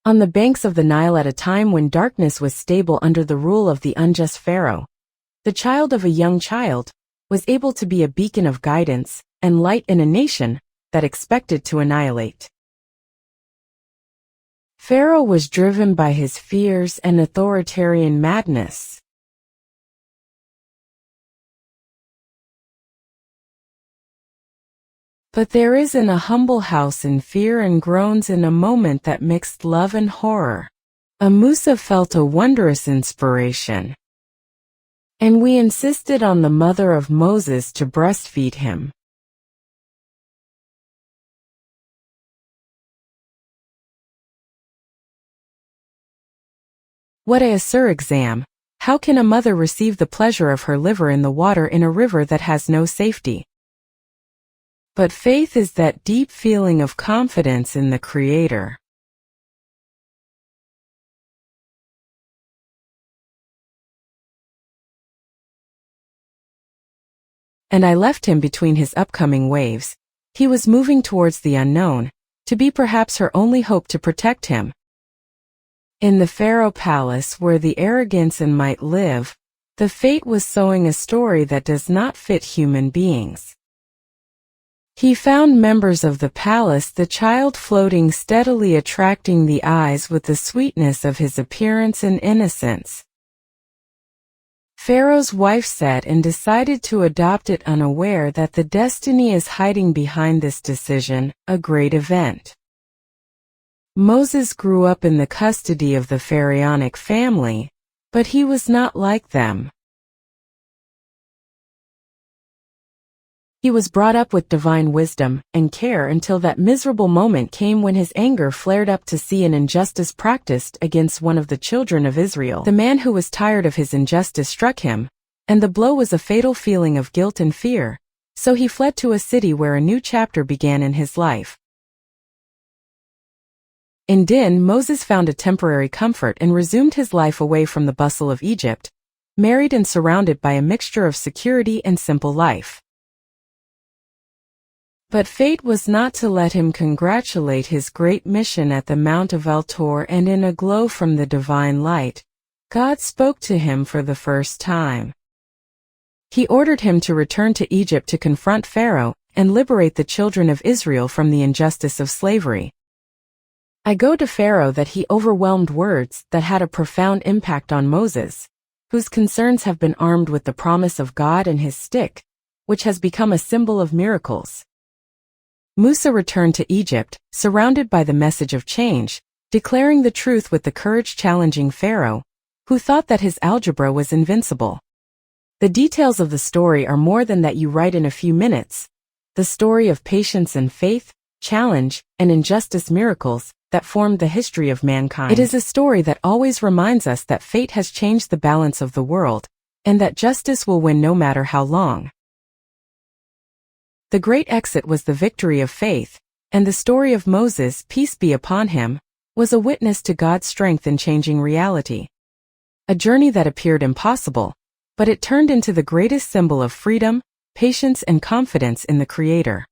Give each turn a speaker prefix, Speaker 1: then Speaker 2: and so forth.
Speaker 1: On the banks of the Nile at a time when darkness was stable under the rule of the unjust Pharaoh, the child of a young child was able to be a beacon of guidance and light in a nation that expected to annihilate. Pharaoh was driven by his fears and authoritarian madness. But there is in a humble house in fear and groans in a moment that mixed love and horror. Musa felt a wondrous inspiration. And we insisted on the mother of Moses to breastfeed him. What a Sur exam! How can a mother receive the pleasure of her liver in the water in a river that has no safety? But faith is that deep feeling of confidence in the Creator. And I left him between his upcoming waves. He was moving towards the unknown, to be perhaps her only hope to protect him. In the Pharaoh palace where the arrogance and might live, the fate was sowing a story that does not fit human beings. He found members of the palace, the child floating steadily, attracting the eyes with the sweetness of his appearance and innocence. Pharaoh's wife sat and decided to adopt it, unaware that the destiny is hiding behind this decision, a great event. Moses grew up in the custody of the pharaonic family, but he was not like them. He was brought up with divine wisdom and care until that miserable moment came when his anger flared up to see an injustice practiced against one of the children of Israel. The man who was tired of his injustice struck him, and the blow was a fatal feeling of guilt and fear, so he fled to a city where a new chapter began in his life. In Din, Moses found a temporary comfort and resumed his life away from the bustle of Egypt, married and surrounded by a mixture of security and simple life. But fate was not to let him congratulate his great mission at the Mount of El-Tor, and in a glow from the divine light, God spoke to him for the first time. He ordered him to return to Egypt to confront Pharaoh and liberate the children of Israel from the injustice of slavery. I go to Pharaoh that he overwhelmed words that had a profound impact on Moses, whose concerns have been armed with the promise of God and his stick, which has become a symbol of miracles. Musa returned to Egypt, surrounded by the message of change, declaring the truth with the courage challenging Pharaoh, who thought that his algebra was invincible. The details of the story are more than that you write in a few minutes. The story of patience and faith, challenge, and injustice miracles that formed the history of mankind. It is a story that always reminds us that fate has changed the balance of the world, and that justice will win no matter how long. The great exit was the victory of faith, and the story of Moses, peace be upon him, was a witness to God's strength in changing reality. A journey that appeared impossible, but it turned into the greatest symbol of freedom, patience, and confidence in the Creator.